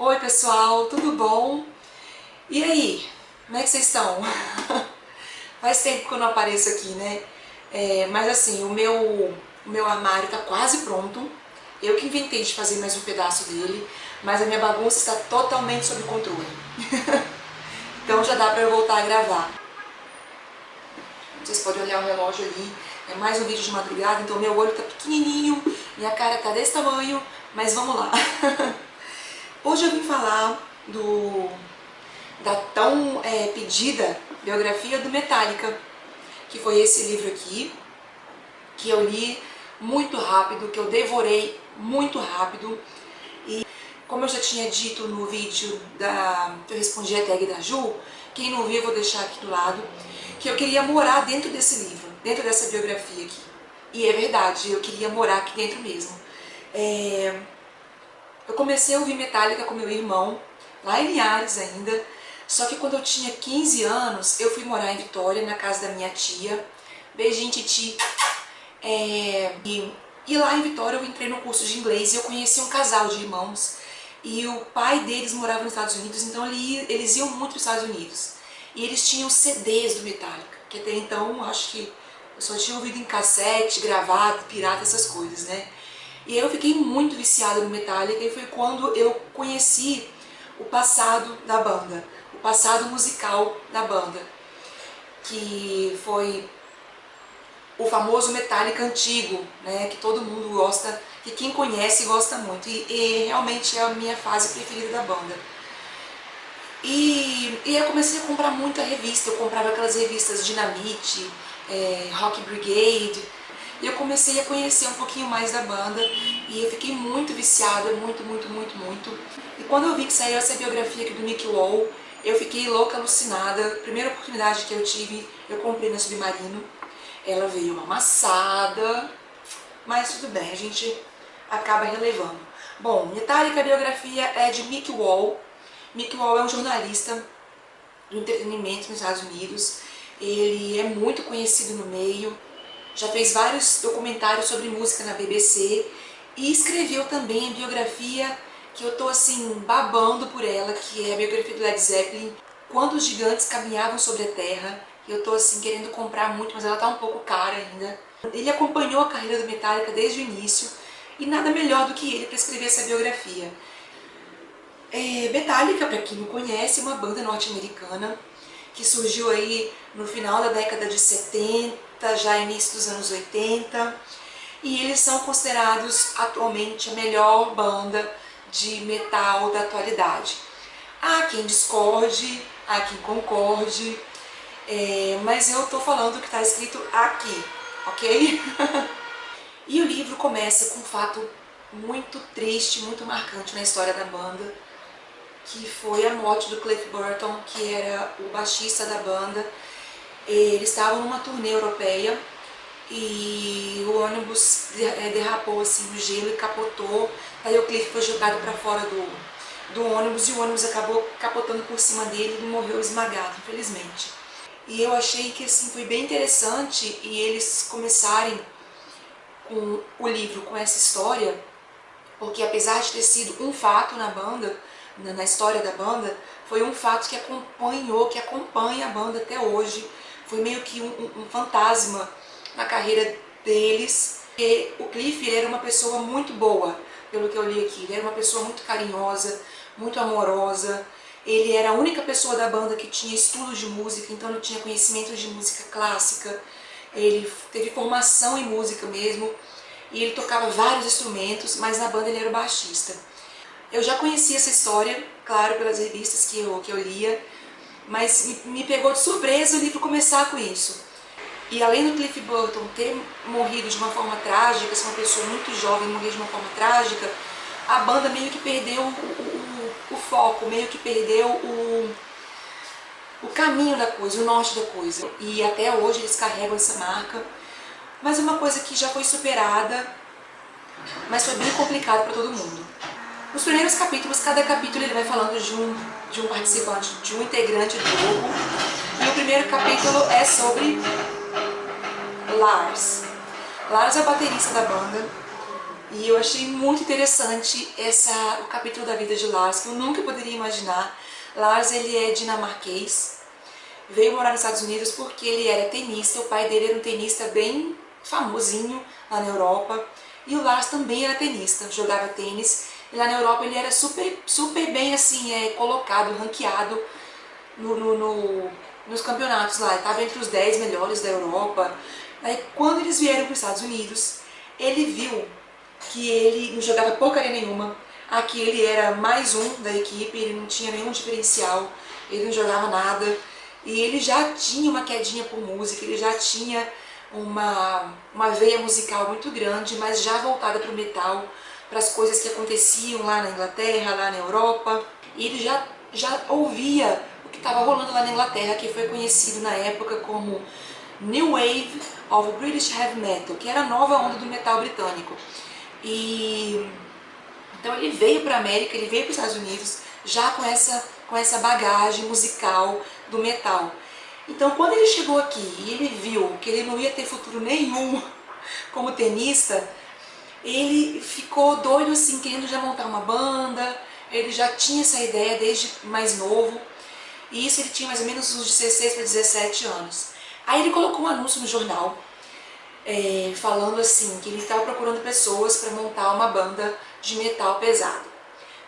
Oi pessoal, tudo bom? E aí, como é que vocês estão? Faz tempo que eu não apareço aqui, né? Mas assim, o meu armário tá quase pronto. Eu que inventei de fazer mais um pedaço dele, mas a minha bagunça está totalmente sob controle. Então já dá pra eu voltar a gravar. Vocês podem olhar o relógio ali, é mais um vídeo de madrugada, então meu olho tá pequenininho, minha cara tá desse tamanho, mas vamos lá. Hoje eu vim falar da tão pedida biografia do Metallica, que foi esse livro aqui, que eu li muito rápido, que eu devorei muito rápido. E como eu já tinha dito no vídeo que eu respondi a tag da Ju, quem não viu eu vou deixar aqui do lado, que eu queria morar dentro desse livro, dentro dessa biografia aqui. E é verdade, eu queria morar aqui dentro mesmo. Eu comecei a ouvir Metallica com meu irmão, lá em Linhares ainda, só que quando eu tinha 15 anos, eu fui morar em Vitória, na casa da minha tia. Beijinho, titi. E lá em Vitória eu entrei no curso de inglês e eu conheci um casal de irmãos. E o pai deles morava nos Estados Unidos, então eles iam muito para os Estados Unidos. E eles tinham CDs do Metallica, que até então acho que eu só tinha ouvido em cassete, gravado, pirata, essas coisas, né? E eu fiquei muito viciada no Metallica e foi quando eu conheci o passado da banda, o passado musical da banda, que foi o famoso Metallica antigo, né, que todo mundo gosta, que quem conhece gosta muito, e realmente é a minha fase preferida da banda. E eu comecei a comprar muita revista, eu comprava aquelas revistas Dynamite, Rock Brigade, e eu comecei a conhecer um pouquinho mais da banda e eu fiquei muito viciada, muito, muito, muito, muito. E quando eu vi que saiu essa biografia aqui do Mick Wall, eu fiquei louca, alucinada. Primeira oportunidade que eu tive, eu comprei na Submarino. Ela veio amassada, mas tudo bem, a gente acaba relevando. Bom, Metallica, a biografia é de Mick Wall. Mick Wall é um jornalista do entretenimento nos Estados Unidos. Ele é muito conhecido no meio. Já fez vários documentários sobre música na BBC e escreveu também a biografia que eu tô assim babando por ela, que é a biografia do Led Zeppelin, Quando os Gigantes Caminhavam sobre a Terra. Eu tô assim querendo comprar muito, mas ela tá um pouco cara ainda. Ele acompanhou a carreira do Metallica desde o início e nada melhor do que ele para escrever essa biografia. Metallica, para quem não conhece, é uma banda norte-americana que surgiu aí no final da década de 70, já início dos anos 80, e eles são considerados atualmente a melhor banda de metal da atualidade. Há quem discorde, há quem concorde, mas eu tô falando o que está escrito aqui, ok? E o livro começa com um fato muito triste, muito marcante na história da banda, que foi a morte do Cliff Burton, que era o baixista da banda. Eles estavam numa turnê europeia e o ônibus derrapou assim no gelo e capotou. Aí o Cliff foi jogado para fora do ônibus e o ônibus acabou capotando por cima dele e ele morreu esmagado, infelizmente. E eu achei que assim foi bem interessante e eles começarem com o livro com essa história, porque apesar de ter sido um fato na banda, na história da banda, foi um fato que acompanha a banda até hoje. Foi meio que um fantasma na carreira deles. E o Cliff, ele era uma pessoa muito boa, pelo que eu li aqui. Ele era uma pessoa muito carinhosa, muito amorosa. Ele era a única pessoa da banda que tinha estudos de música, então ele tinha conhecimentos de música clássica. Ele teve formação em música mesmo. E ele tocava vários instrumentos, mas na banda ele era o baixista. Eu já conhecia essa história, claro, pelas revistas que eu lia, mas me pegou de surpresa o livro começar com isso. E além do Cliff Burton ter morrido de uma forma trágica, ser uma pessoa muito jovem morrer de uma forma trágica, a banda meio que perdeu o foco, meio que perdeu o caminho da coisa, o norte da coisa. E até hoje eles carregam essa marca, mas é uma coisa que já foi superada, mas foi bem complicado para todo mundo. Nos primeiros capítulos, cada capítulo ele vai falando de um participante, de um integrante do grupo. E o primeiro capítulo é sobre Lars. Lars é o baterista da banda E eu achei muito interessante o capítulo da vida de Lars, que eu nunca poderia imaginar. Lars, ele é dinamarquês, veio morar nos Estados Unidos porque ele era tenista, o pai dele era um tenista bem famosinho lá na Europa, e o Lars também era tenista, jogava tênis, e lá na Europa ele era super bem assim, colocado, ranqueado nos campeonatos lá, estava entre os 10 melhores da Europa. Aí quando eles vieram para os Estados Unidos, ele viu que ele não jogava porcaria nenhuma, aqui ele era mais um da equipe, ele não tinha nenhum diferencial, ele não jogava nada, e ele já tinha uma quedinha por música, ele já tinha uma veia musical muito grande, mas já voltada para o metal, para as coisas que aconteciam lá na Inglaterra, lá na Europa, e ele já ouvia o que estava rolando lá na Inglaterra, que foi conhecido na época como New Wave of British Heavy Metal, que era a nova onda do metal britânico. E então ele veio para a América, ele veio para os Estados Unidos já com essa bagagem musical do metal. Então quando ele chegou aqui e ele viu que ele não ia ter futuro nenhum como tenista, ele ficou doido assim, querendo já montar uma banda. Ele já tinha essa ideia desde mais novo, e isso ele tinha mais ou menos uns 16 para 17 anos. Aí ele colocou um anúncio no jornal, falando assim, que ele estava procurando pessoas para montar uma banda de metal pesado.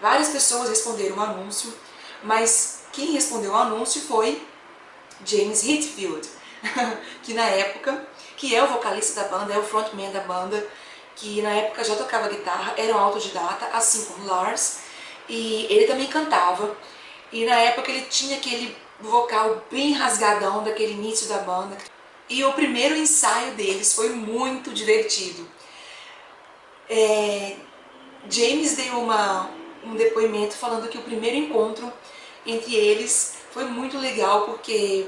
Várias pessoas responderam o anúncio, mas quem respondeu o anúncio foi James Hetfield, que na época, que é o vocalista da banda, é o frontman da banda, que na época já tocava guitarra, era um autodidata, assim como Lars, e ele também cantava, e na época ele tinha aquele vocal bem rasgadão daquele início da banda. E o primeiro ensaio deles foi muito divertido. James deu um depoimento falando que o primeiro encontro entre eles foi muito legal, porque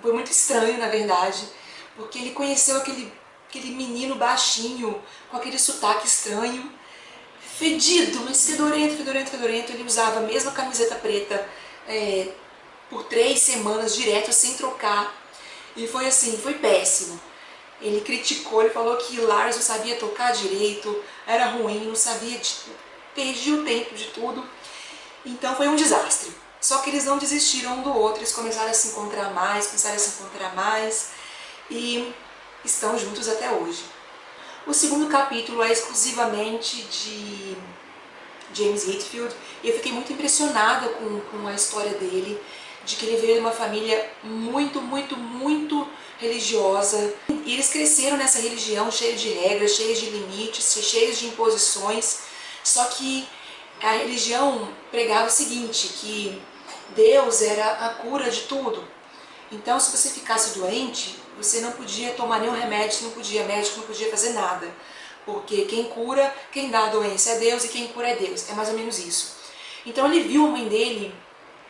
foi muito estranho, na verdade, porque ele conheceu aquele menino baixinho, com aquele sotaque estranho, fedido, mas fedorento, fedorento, fedorento. Ele usava a mesma camiseta preta por 3 semanas direto, sem trocar. E foi assim, foi péssimo. Ele criticou, ele falou que Lars não sabia tocar direito, era ruim, não sabia, perdia o tempo de tudo. Então foi um desastre. Só que eles não desistiram um do outro, eles começaram a se encontrar mais, e estão juntos até hoje. O segundo capítulo é exclusivamente de James Hetfield, e eu fiquei muito impressionada com a história dele, de que ele veio de uma família muito, muito, muito religiosa, e eles cresceram nessa religião cheia de regras, cheia de limites, cheios de imposições. Só que a religião pregava o seguinte, que Deus era a cura de tudo. Então se você ficasse doente, você não podia tomar nenhum remédio, médico não podia fazer nada, porque quem cura, quem dá a doença é Deus, e quem cura é Deus, é mais ou menos isso. Então ele viu a mãe dele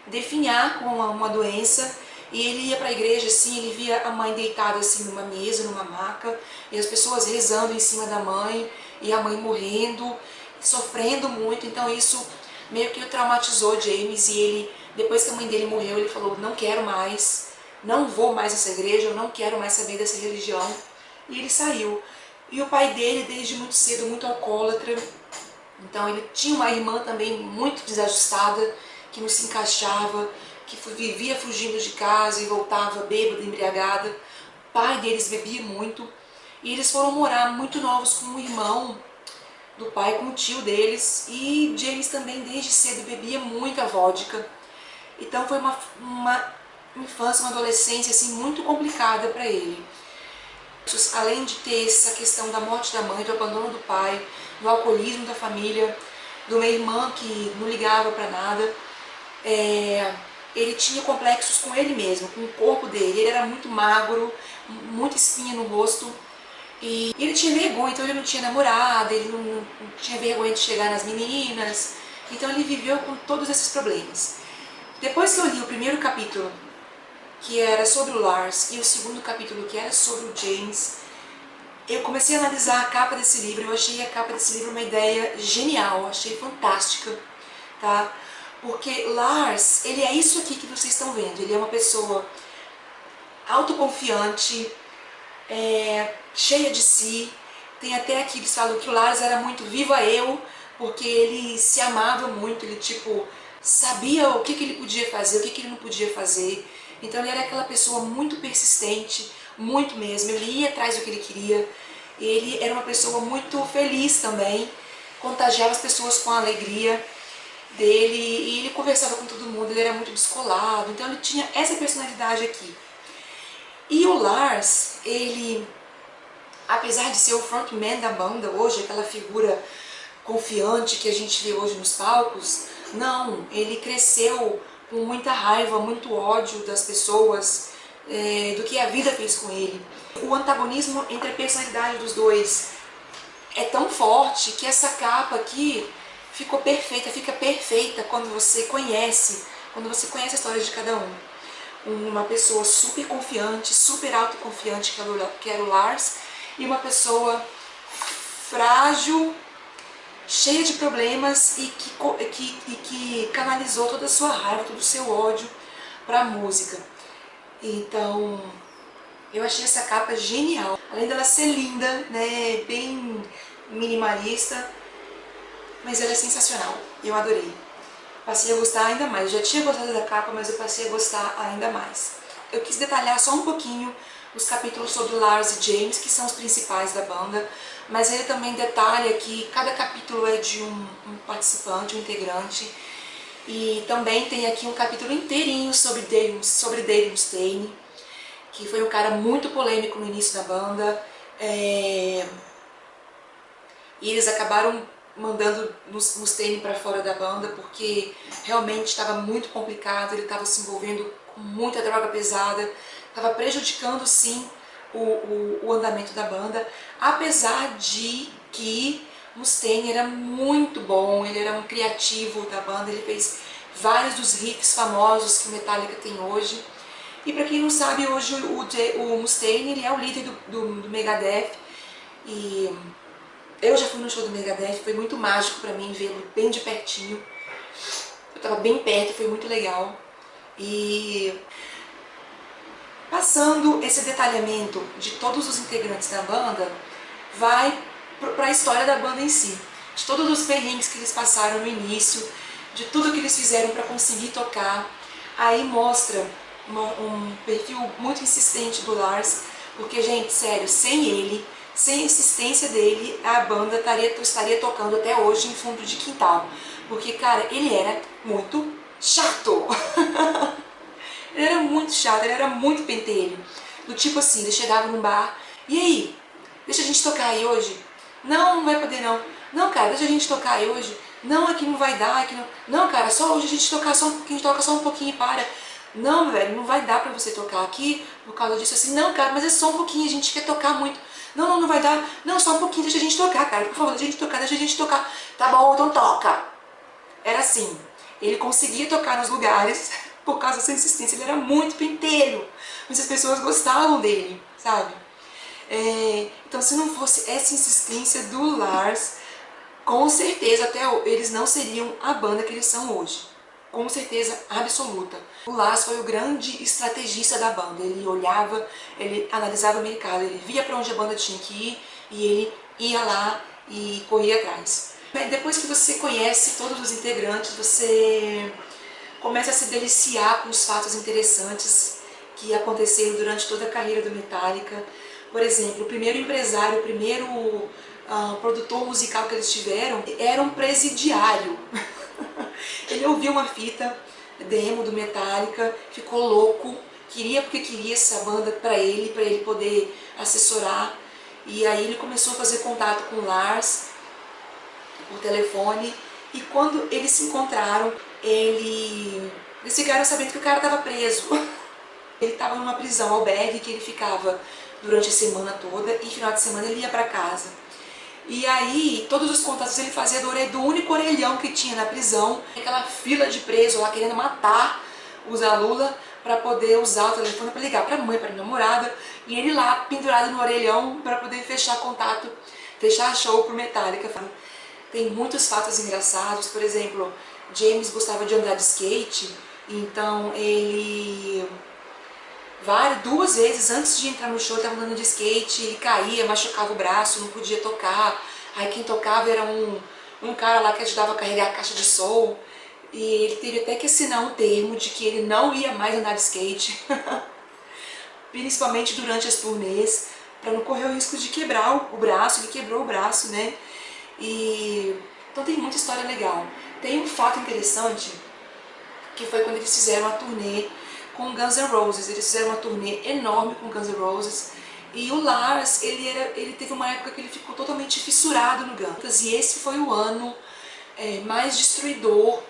definhar com uma doença, e ele ia para a igreja assim, ele via a mãe deitada assim numa mesa, numa maca, e as pessoas rezando em cima da mãe, e a mãe morrendo, sofrendo muito. Então isso meio que o traumatizou James, e ele, depois que a mãe dele morreu, ele falou, não quero mais, não vou mais nessa igreja, eu não quero mais saber dessa religião, e ele saiu. E o pai dele, desde muito cedo, muito alcoólatra, então ele tinha uma irmã também muito desajustada, que não se encaixava, que vivia fugindo de casa e voltava bêbada, embriagada. O pai deles bebia muito, e eles foram morar muito novos com o irmão do pai, com o tio deles, e James também desde cedo bebia muita vodka. Então foi uma infância, uma adolescência assim, muito complicada para ele. Além de ter essa questão da morte da mãe, do abandono do pai, do alcoolismo da família, de uma irmã que não ligava para nada, ele tinha complexos com ele mesmo, com o corpo dele. Ele era muito magro, muita espinha no rosto, e ele tinha vergonha, então ele não tinha namorada, ele não tinha vergonha de chegar nas meninas, então ele viveu com todos esses problemas. Depois que eu li o primeiro capítulo, que era sobre o Lars, e o segundo capítulo, que era sobre o James, eu comecei a analisar a capa desse livro. Eu achei a capa desse livro uma ideia genial, achei fantástica, tá? Porque Lars, ele é isso aqui que vocês estão vendo. Ele é uma pessoa autoconfiante, cheia de si, Tem até aqui, eles falam que o Lars era muito viva eu, porque ele se amava muito, ele tipo, sabia o que ele podia fazer, o que ele não podia fazer. Então ele era aquela pessoa muito persistente, muito mesmo, ele ia atrás do que ele queria. Ele era uma pessoa muito feliz também, contagiava as pessoas com a alegria dele e ele conversava com todo mundo, ele era muito descolado, então ele tinha essa personalidade aqui. E o Lars, ele, apesar de ser o frontman da banda hoje, aquela figura confiante que a gente vê hoje nos palcos, não, ele cresceu com muita raiva, muito ódio das pessoas, do que a vida fez com ele. O antagonismo entre a personalidade dos dois é tão forte que essa capa aqui ficou perfeita, fica perfeita quando você conhece a história de cada um. Uma pessoa super confiante, super autoconfiante, que era o Lars, e uma pessoa frágil, cheia de problemas e que canalizou toda a sua raiva, todo o seu ódio para a música. Então, eu achei essa capa genial. Além dela ser linda, né, bem minimalista, mas ela é sensacional. Eu adorei. Passei a gostar ainda mais. Eu já tinha gostado da capa, mas eu passei a gostar ainda mais. Eu quis detalhar só um pouquinho os capítulos sobre Lars e James, que são os principais da banda, mas ele também detalha que cada capítulo é de um participante, um integrante, e também tem aqui um capítulo inteirinho sobre Dave Mustaine, que foi um cara muito polêmico no início da banda, e eles acabaram mandando Mustaine para fora da banda porque realmente estava muito complicado, ele estava se envolvendo com muita droga pesada, estava prejudicando sim o andamento da banda, apesar de que Mustaine era muito bom, ele era um criativo da banda, ele fez vários dos riffs famosos que o Metallica tem hoje. E para quem não sabe, hoje o Mustaine ele é o líder do Megadeth, e eu já fui no show do Megadeth, foi muito mágico pra mim vê-lo bem de pertinho. Eu tava bem perto, foi muito legal. E passando esse detalhamento de todos os integrantes da banda, vai pra história da banda em si. De todos os perrengues que eles passaram no início, de tudo que eles fizeram pra conseguir tocar. Aí mostra um perfil muito insistente do Lars, porque, gente, sério, sem ele, sem a insistência dele, a banda estaria tocando até hoje em fundo de quintal. Porque, cara, ele era muito chato. Ele era muito chato, ele era muito pentelho. Do tipo assim, ele chegava num bar, e aí, deixa a gente tocar aí hoje? Não, não vai poder não. Não, cara, deixa a gente tocar aí hoje. Não, aqui não vai dar, aqui não. Não, cara, só hoje a gente tocar só um pouquinho, toca só um pouquinho e para. Não, velho, não vai dar pra você tocar aqui por causa disso. Assim, não, cara, mas é só um pouquinho, a gente quer tocar muito. Não, não, não vai dar. Não, só um pouquinho, deixa a gente tocar, cara. Por favor, deixa a gente tocar, deixa a gente tocar. Tá bom, então toca. Era assim. Ele conseguia tocar nos lugares por causa dessa insistência. Ele era muito pentelho. Mas as pessoas gostavam dele, sabe? Então, se não fosse essa insistência do Lars, com certeza até eles não seriam a banda que eles são hoje. Com certeza absoluta. O Lars foi o grande estrategista da banda. Ele olhava, ele analisava o mercado, ele via para onde a banda tinha que ir e ele ia lá e corria atrás. Depois que você conhece todos os integrantes, você começa a se deliciar com os fatos interessantes que aconteceram durante toda a carreira do Metallica. Por exemplo, o primeiro empresário, o primeiro produtor musical que eles tiveram era um presidiário. Ele ouviu uma fita demo do Metallica, ficou louco, queria porque queria essa banda para ele poder assessorar. E aí ele começou a fazer contato com o Lars por telefone, e quando eles se encontraram, eles ficaram sabendo que o cara estava preso. Ele estava numa prisão, albergue, que ele ficava durante a semana toda, e final de semana ele ia para casa. E aí, todos os contatos ele fazia do único orelhão que tinha na prisão, aquela fila de preso lá querendo matar o Zalula para poder usar o telefone para ligar para a mãe, para a namorada, e ele lá pendurado no orelhão para poder fechar contato, fechar show pro Metallica. Tem muitos fatos engraçados, por exemplo, James gostava de andar de skate, então ele duas vezes antes de entrar no show, ele estava andando de skate, ele caía, machucava o braço, não podia tocar. Aí quem tocava era um cara lá que ajudava a carregar a caixa de som. E ele teve até que assinar um termo de que ele não ia mais andar de skate, principalmente durante as turnês, para não correr o risco de quebrar o braço. Ele quebrou o braço, né? Então tem muita história legal. Tem um fato interessante, que foi quando eles fizeram a turnê com Guns N' Roses. Eles fizeram uma turnê enorme com Guns N' Roses. E o Lars, ele teve uma época que ele ficou totalmente fissurado no Guns. E esse foi o ano mais destruidor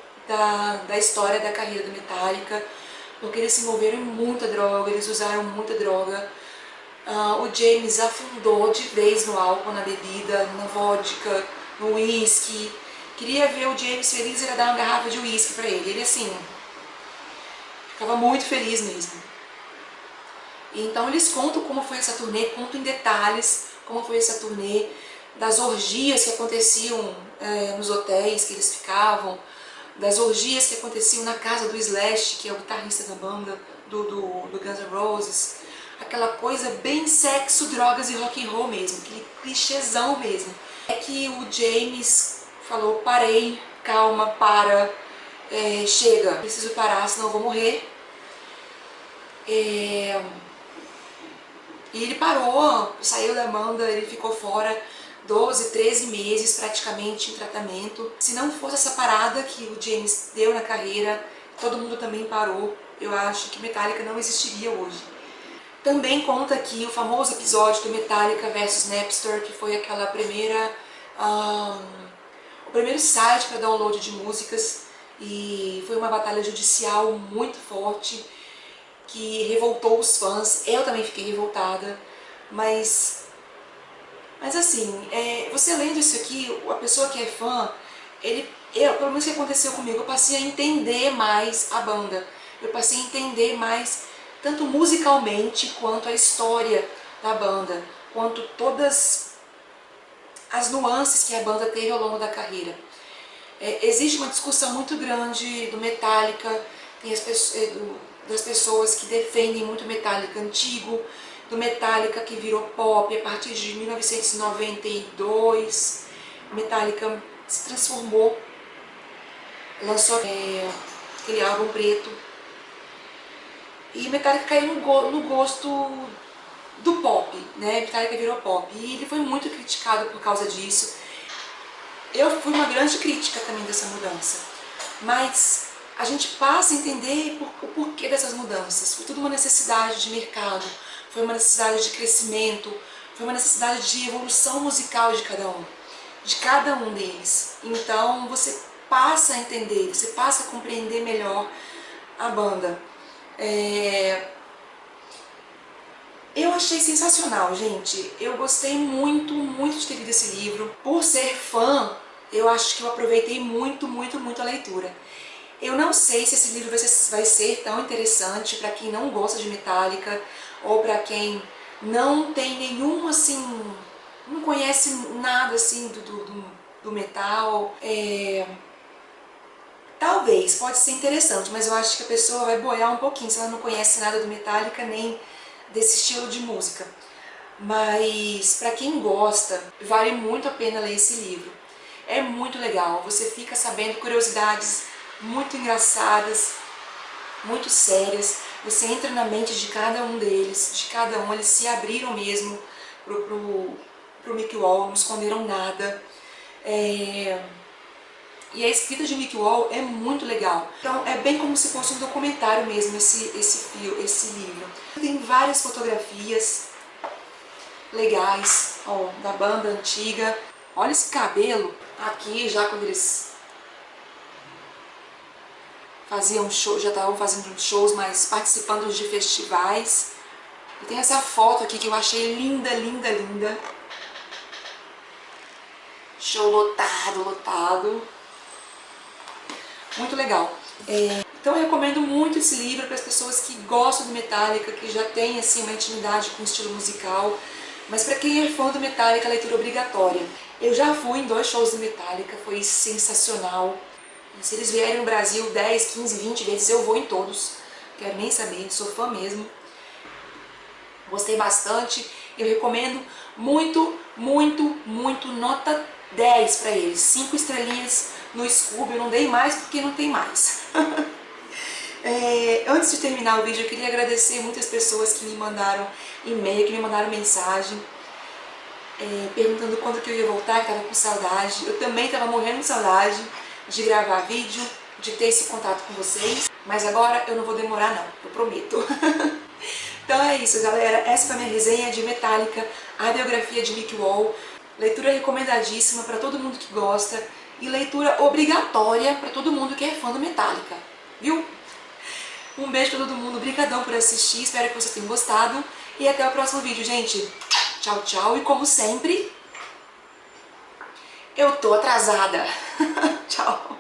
da história da carreira do Metallica, porque eles se envolveram em muita droga, eles usaram muita droga. O James afundou de vez no álcool, na bebida, na vodka, no whisky. Queria ver o James feliz, ele ia dar uma garrafa de whisky pra ele. Ele assim, ficava muito feliz mesmo. Então eles contam como foi essa turnê, contam em detalhes como foi essa turnê, das orgias que aconteciam nos hotéis que eles ficavam, das orgias que aconteciam na casa do Slash, que é o guitarrista da banda do Guns N' Roses. Aquela coisa bem sexo, drogas e rock and roll mesmo, aquele clichêzão mesmo. É que o James falou, parei, calma, para, chega, preciso parar, senão eu vou morrer. E ele parou, saiu da banda, ele ficou fora 12, 13 meses praticamente em tratamento. Se não fosse essa parada que o James deu na carreira, todo mundo também parou, eu acho que Metallica não existiria hoje. Também conta aqui o famoso episódio do Metallica vs Napster, que foi aquela o primeiro site para download de músicas, e foi uma batalha judicial muito forte que revoltou os fãs. Eu também fiquei revoltada, mas assim, você lendo isso aqui, a pessoa que é fã, pelo menos o que aconteceu comigo, eu passei a entender mais a banda, eu passei a entender mais, tanto musicalmente, quanto a história da banda, quanto todas as nuances que a banda teve ao longo da carreira. Existe uma discussão muito grande do Metallica, tem das pessoas que defendem muito o Metallica antigo, do Metallica que virou pop a partir de 1992. Metallica se transformou, lançou aquele álbum preto, e Metallica caiu no gosto do pop, né? Metallica virou pop, e ele foi muito criticado por causa disso. Eu fui uma grande crítica também dessa mudança, mas a gente passa a entender o porquê dessas mudanças. Foi tudo uma necessidade de mercado, foi uma necessidade de crescimento, foi uma necessidade de evolução musical de cada um deles. Então você passa a entender, você passa a compreender melhor a banda. Eu achei sensacional, gente. Eu gostei muito, muito de ter lido esse livro. Por ser fã, eu acho que eu aproveitei muito, muito, muito a leitura. Eu não sei se esse livro vai ser tão interessante para quem não gosta de Metallica, ou para quem não tem nenhum, assim, não conhece nada, assim, do metal. Talvez, pode ser interessante, mas eu acho que a pessoa vai boiar um pouquinho se ela não conhece nada do Metallica, nem desse estilo de música. Mas para quem gosta, vale muito a pena ler esse livro. É muito legal, você fica sabendo curiosidades muito engraçadas, muito sérias. Você entra na mente de cada um deles, eles se abriram mesmo pro Mick Wall, não esconderam nada. E a escrita de Mick Wall é muito legal. Então é bem como se fosse um documentário mesmo esse livro. Tem várias fotografias legais, ó, da banda antiga. Olha esse cabelo aqui, já quando eles faziam show, já estavam fazendo shows, mas participando de festivais. E tem essa foto aqui que eu achei linda, linda, linda. Show lotado, lotado. Muito legal. Então eu recomendo muito esse livro para as pessoas que gostam do Metallica, que já tem assim, uma intimidade com o estilo musical. Mas para quem é fã do Metallica, a leitura é obrigatória. Eu já fui em 2 shows do Metallica, foi sensacional. Se eles vierem no Brasil 10, 15, 20 vezes, eu vou em todos. Quero nem saber, sou fã mesmo. Gostei bastante, eu recomendo muito, muito, muito, nota 10 para eles. 5 estrelinhas no Scooby, eu não dei mais porque não tem mais. Antes de terminar o vídeo, eu queria agradecer muitas pessoas que me mandaram e-mail, que me mandaram mensagem, perguntando quando que eu ia voltar, que estava com saudade. Eu também estava morrendo de saudade de gravar vídeo, de ter esse contato com vocês, mas agora eu não vou demorar não, eu prometo. Então é isso, galera, essa foi a minha resenha de Metallica, a biografia de Mick Wall. Leitura recomendadíssima para todo mundo que gosta e leitura obrigatória para todo mundo que é fã do Metallica, viu? Um beijo pra todo mundo, brigadão por assistir, espero que você tenha gostado e até o próximo vídeo, gente. Tchau, tchau, e como sempre, eu tô atrasada. Tchau.